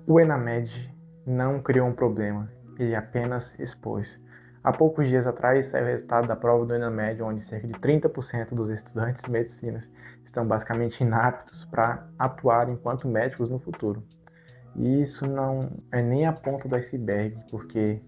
O Enamed não criou um problema, ele apenas expôs. Há poucos dias atrás saiu o resultado da prova do Enamed, onde cerca de 30% dos estudantes de medicina estão basicamente inaptos para atuar enquanto médicos no futuro. E isso não é nem a ponta do iceberg, porque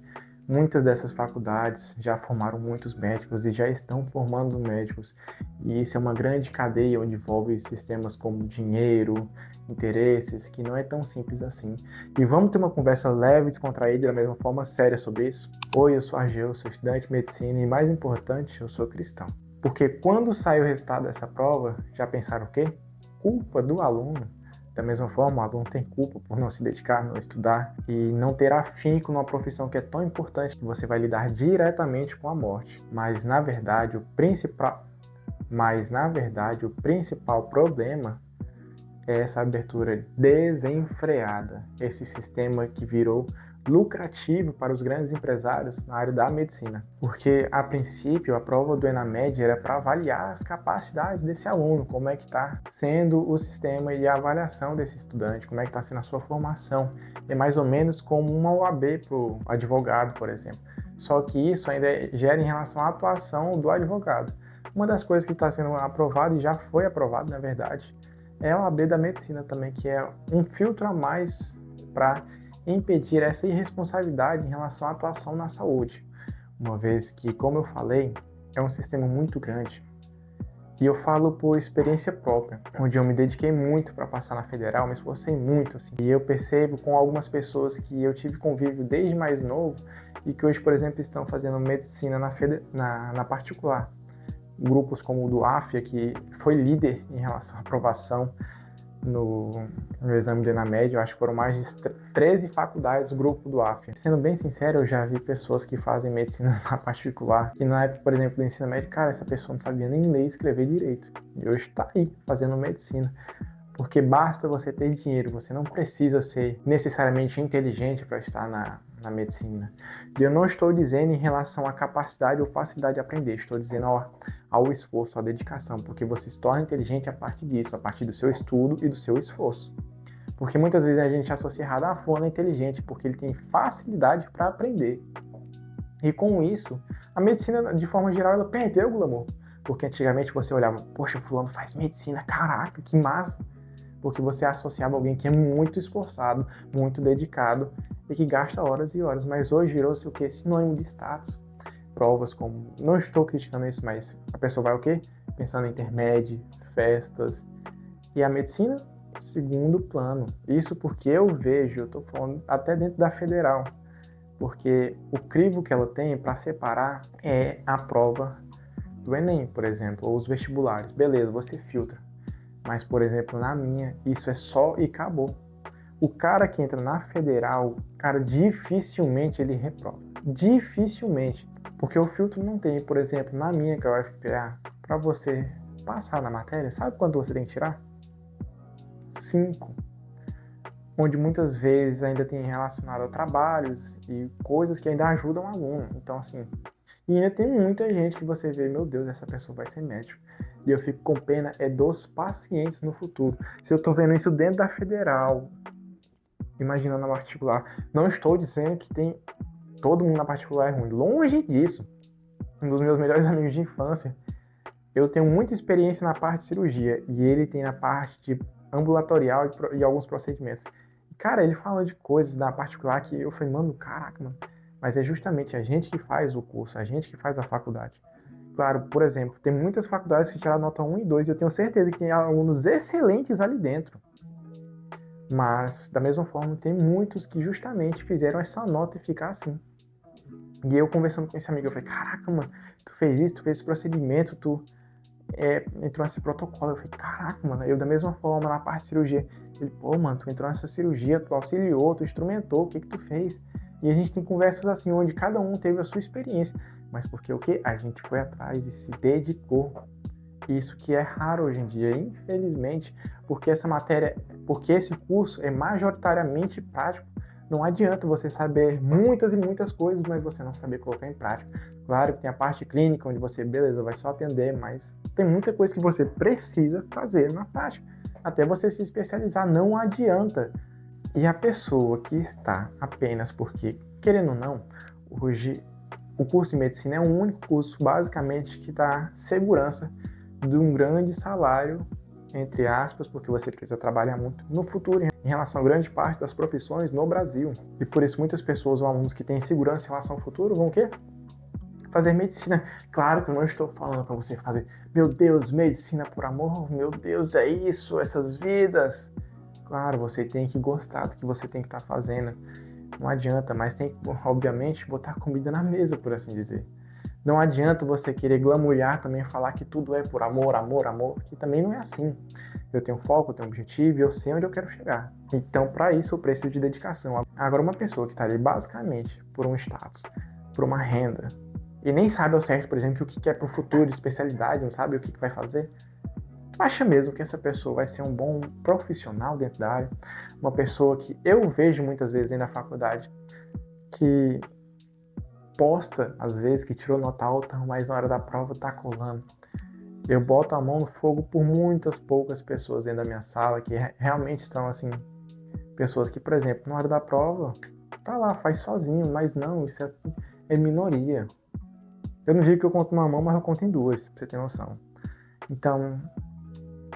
muitas dessas faculdades já formaram muitos médicos e já estão formando médicos. E isso é uma grande cadeia onde envolve sistemas como dinheiro, interesses, que não é tão simples assim. E vamos ter uma conversa leve e descontraída da mesma forma séria sobre isso? Oi, eu sou Argel, sou estudante de medicina e, mais importante, eu sou cristão. Porque quando sai o resultado dessa prova, já pensaram o quê? Culpa do aluno. Da mesma forma, o aluno tem culpa por não se dedicar, não estudar e não ter afinco numa profissão que é tão importante que você vai lidar diretamente com a morte. Mas na verdade, o principal problema é essa abertura desenfreada, esse sistema que virou lucrativo para os grandes empresários na área da medicina. Porque, a princípio, a prova do Enamed era para avaliar as capacidades desse aluno, como é que está sendo o sistema e a avaliação desse estudante, como é que está sendo a sua formação. É mais ou menos como uma OAB para o advogado, por exemplo. Só que isso ainda gera em relação à atuação do advogado. Uma das coisas que está sendo aprovada, e já foi aprovado, na verdade, é a OAB da medicina também, que é um filtro a mais para impedir essa irresponsabilidade em relação à atuação na saúde. Uma vez que, como eu falei, é um sistema muito grande. E eu falo por experiência própria, onde eu me dediquei muito para passar na federal, me esforcei muito, assim. E eu percebo com algumas pessoas que eu tive convívio desde mais novo e que hoje, por exemplo, estão fazendo medicina na particular. Grupos como o do AFIA, que foi líder em relação à aprovação no exame do Enamed, eu acho que foram mais de 13 faculdades do grupo do AFIA. Sendo bem sincero, eu já vi pessoas que fazem medicina na particular, que na época, por exemplo, do ensino médio, cara, essa pessoa não sabia nem ler e escrever direito. E hoje está aí, fazendo medicina. Porque basta você ter dinheiro, você não precisa ser necessariamente inteligente para estar na medicina. E eu não estou dizendo em relação à capacidade ou facilidade de aprender, estou dizendo ao esforço, à dedicação, porque você se torna inteligente a partir disso, a partir do seu estudo e do seu esforço. Porque muitas vezes a gente associa errado, fulano é inteligente, porque ele tem facilidade para aprender. E com isso, a medicina, de forma geral, ela perdeu o glamour. Porque antigamente você olhava, poxa, fulano faz medicina, caraca, que massa. Porque você associava alguém que é muito esforçado, muito dedicado e que gasta horas e horas. Mas hoje virou-se o quê? Sinônimo de status. Provas como... Não estou criticando isso, mas a pessoa vai o quê? Pensando em intermédio, festas. E a medicina, segundo plano. Isso porque eu vejo, eu estou falando até dentro da federal, porque o crivo que ela tem para separar é a prova do Enem, por exemplo, ou os vestibulares. Beleza, você filtra. Mas, por exemplo, na minha, isso é só e acabou. O cara que entra na federal, cara, dificilmente ele reprova. Dificilmente. Porque o filtro não tem, por exemplo, na minha, que é o UFPA, para você passar na matéria, sabe quanto você tem que tirar? 5. Onde muitas vezes ainda tem relacionado a trabalhos e coisas que ainda ajudam o aluno. Então, assim, e ainda tem muita gente que você vê, meu Deus, essa pessoa vai ser médico. E eu fico com pena dos pacientes no futuro. Se eu tô vendo isso dentro da federal, imaginando na particular, não estou dizendo que tem todo mundo na particular é ruim. Longe disso. Um dos meus melhores amigos de infância, eu tenho muita experiência na parte de cirurgia e ele tem na parte de ambulatorial e alguns procedimentos. E, cara, ele fala de coisas na particular que eu falei, mano, caraca, mano. Mas é justamente a gente que faz o curso, a gente que faz a faculdade. Claro, por exemplo, tem muitas faculdades que tiraram nota 1 e 2 e eu tenho certeza que tem alunos excelentes ali dentro. Mas, da mesma forma, tem muitos que justamente fizeram essa nota e ficar assim. E eu conversando com esse amigo, eu falei, caraca, mano, tu fez isso, tu fez esse procedimento, tu entrou nesse protocolo. Eu falei, caraca, mano, eu da mesma forma na parte de cirurgia. Ele, pô, mano, tu entrou nessa cirurgia, tu auxiliou, tu instrumentou, o que tu fez? E a gente tem conversas assim, onde cada um teve a sua experiência. Mas porque o quê? A gente foi atrás e se dedicou. Isso que é raro hoje em dia, infelizmente, porque essa matéria, porque esse curso é majoritariamente prático. Não adianta você saber muitas e muitas coisas, mas você não saber colocar em prática. Claro que tem a parte clínica, onde você, beleza, vai só atender, mas tem muita coisa que você precisa fazer na prática. Até você se especializar, não adianta E a pessoa que está apenas porque, querendo ou não, hoje o curso de medicina é o único curso basicamente que dá segurança de um grande salário, entre aspas, porque você precisa trabalhar muito no futuro em relação a grande parte das profissões no Brasil. E por isso muitas pessoas ou alunos que têm segurança em relação ao futuro vão o quê? Fazer medicina. Claro que eu não estou falando para você fazer, meu Deus, medicina por amor, meu Deus, é isso, essas vidas. Claro, você tem que gostar do que você tem que estar fazendo. Não adianta, mas tem que, obviamente, botar comida na mesa, por assim dizer. Não adianta você querer glamourar também, falar que tudo é por amor, amor, amor, que também não é assim. Eu tenho foco, eu tenho objetivo e eu sei onde eu quero chegar. Então, para isso, eu preciso de dedicação. Agora, uma pessoa que está ali basicamente por um status, por uma renda, e nem sabe ao certo, por exemplo, o que é para o futuro de especialidade, não sabe o que vai fazer, tu acha mesmo que essa pessoa vai ser um bom profissional dentro da área? Uma pessoa que eu vejo muitas vezes dentro da faculdade, que posta, às vezes, que tirou nota alta, mas na hora da prova tá colando. Eu boto a mão no fogo por muitas poucas pessoas dentro da minha sala que realmente são, assim, pessoas que, por exemplo, na hora da prova, tá lá, faz sozinho, mas não, isso é minoria. Eu não digo que eu conto uma mão, mas eu conto em duas, pra você ter noção. Então,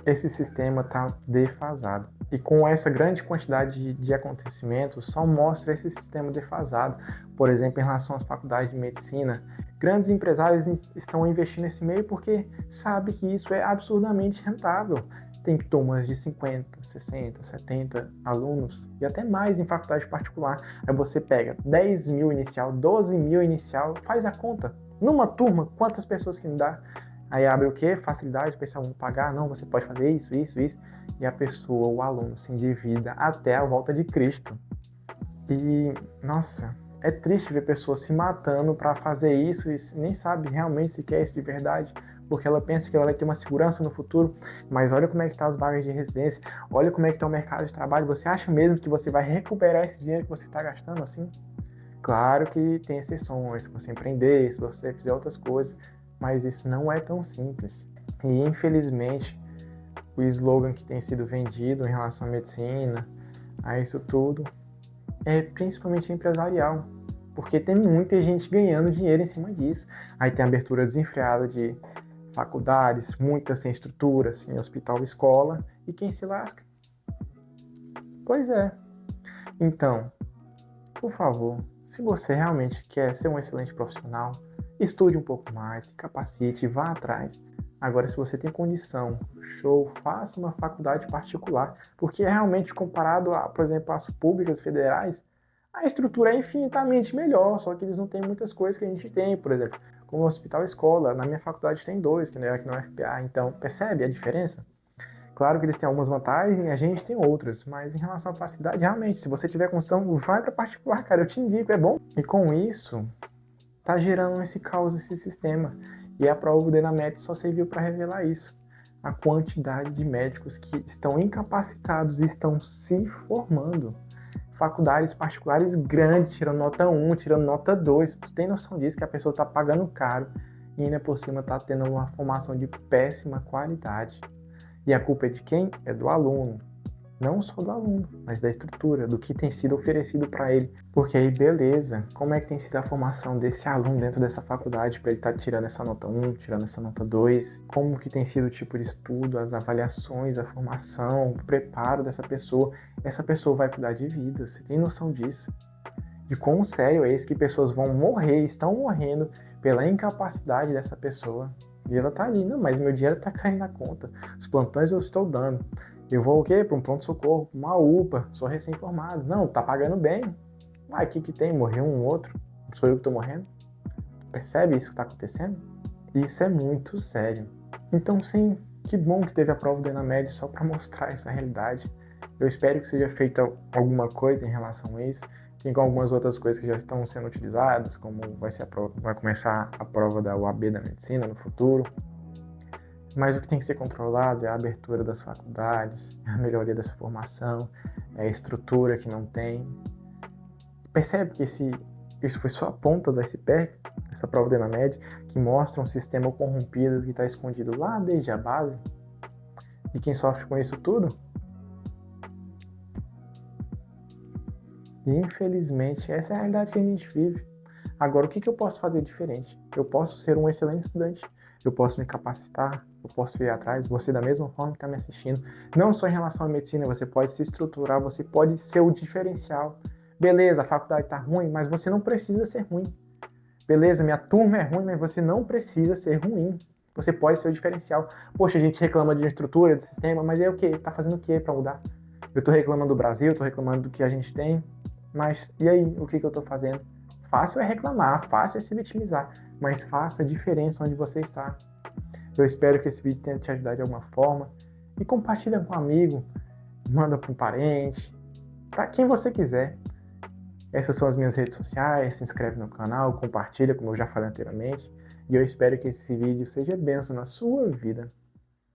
esse sistema está defasado. E com essa grande quantidade de acontecimentos, só mostra esse sistema defasado. Por exemplo, em relação às faculdades de medicina, grandes empresários estão investindo nesse meio porque sabem que isso é absurdamente rentável. Tem turmas de 50, 60, 70 alunos e até mais em faculdade particular. Aí você pega 10 mil inicial, 12 mil inicial, faz a conta. Numa turma, quantas pessoas que não dá? Aí abre o quê? Facilidade para esse aluno pagar. Não, você pode fazer isso, isso, isso. E a pessoa, o aluno, se endivida até a volta de Cristo. E, nossa, é triste ver pessoas se matando para fazer isso e nem sabe realmente se quer isso de verdade, porque ela pensa que ela vai ter uma segurança no futuro, mas olha como é que tá as vagas de residência, olha como é que tá o mercado de trabalho. Você acha mesmo que você vai recuperar esse dinheiro que você está gastando assim? Claro que tem exceções, se você empreender, se você fizer outras coisas, mas isso não é tão simples. E infelizmente, o slogan que tem sido vendido em relação à medicina, a isso tudo, é principalmente empresarial, porque tem muita gente ganhando dinheiro em cima disso. Aí tem abertura desenfreada de faculdades, muitas sem estrutura, sem hospital, escola, e quem se lasca? Pois é. Então, por favor, se você realmente quer ser um excelente profissional, estude um pouco mais, se capacite, vá atrás. Agora, se você tem condição, show, faça uma faculdade particular, porque realmente comparado a, por exemplo, às públicas federais, a estrutura é infinitamente melhor, só que eles não têm muitas coisas que a gente tem, por exemplo, como o hospital escola. Na minha faculdade tem dois, que não é aqui no FPA, então percebe a diferença? Claro que eles têm algumas vantagens e a gente tem outras, mas em relação à facilidade, realmente, se você tiver condição, vai para particular, cara, eu te indico, é bom. E com isso, tá gerando esse caos, esse sistema. E a prova do Enamed só serviu para revelar isso. A quantidade de médicos que estão incapacitados e estão se formando. Faculdades particulares grandes, tirando nota 1, tirando nota 2. Tu tem noção disso, que a pessoa está pagando caro e ainda por cima está tendo uma formação de péssima qualidade. E a culpa é de quem? É do aluno. Não só do aluno, mas da estrutura, do que tem sido oferecido para ele. Porque aí, beleza, como é que tem sido a formação desse aluno dentro dessa faculdade para ele estar tirando essa nota 1, tirando essa nota 2? Como que tem sido o tipo de estudo, as avaliações, a formação, o preparo dessa pessoa? Essa pessoa vai cuidar de vidas, você tem noção disso? De quão sério é isso, que pessoas vão morrer, estão morrendo pela incapacidade dessa pessoa. E ela tá ali, não, mas meu dinheiro tá caindo na conta. Os plantões eu estou dando. Eu vou o quê? Para um pronto-socorro, uma UPA, sou recém-formado. Não, tá pagando bem. Ah, o que tem? Morreu um outro. Sou eu que tô morrendo? Percebe isso que tá acontecendo? Isso é muito sério. Então, sim, que bom que teve a prova do Enamed só para mostrar essa realidade. Eu espero que seja feita alguma coisa em relação a isso. Tem algumas outras coisas que já estão sendo utilizadas, como vai começar a prova da UAB da medicina no futuro. Mas o que tem que ser controlado é a abertura das faculdades, a melhoria dessa formação, a estrutura que não tem. Percebe que isso foi só a ponta do iceberg, essa prova do Enamed, que mostra um sistema corrompido que está escondido lá desde a base? E quem sofre com isso tudo? E infelizmente essa é a realidade que a gente vive. Agora, o que eu posso fazer diferente? Eu posso ser um excelente estudante, eu posso me capacitar, eu posso ir atrás, você da mesma forma que está me assistindo. Não só em relação à medicina, você pode se estruturar, você pode ser o diferencial. Beleza, a faculdade está ruim, mas você não precisa ser ruim. Beleza, minha turma é ruim, mas você não precisa ser ruim. Você pode ser o diferencial. Poxa, a gente reclama de uma estrutura, de sistema, mas é o quê? Tá fazendo o quê para mudar? Eu tô reclamando do Brasil, tô reclamando do que a gente tem, mas e aí? O que eu tô fazendo? Fácil é reclamar, fácil é se vitimizar, mas faça a diferença onde você está. Eu espero que esse vídeo tenha te ajudado de alguma forma. E compartilha com um amigo, manda para um parente, para quem você quiser. Essas são as minhas redes sociais, se inscreve no canal, compartilha, como eu já falei anteriormente. E eu espero que esse vídeo seja bênção na sua vida.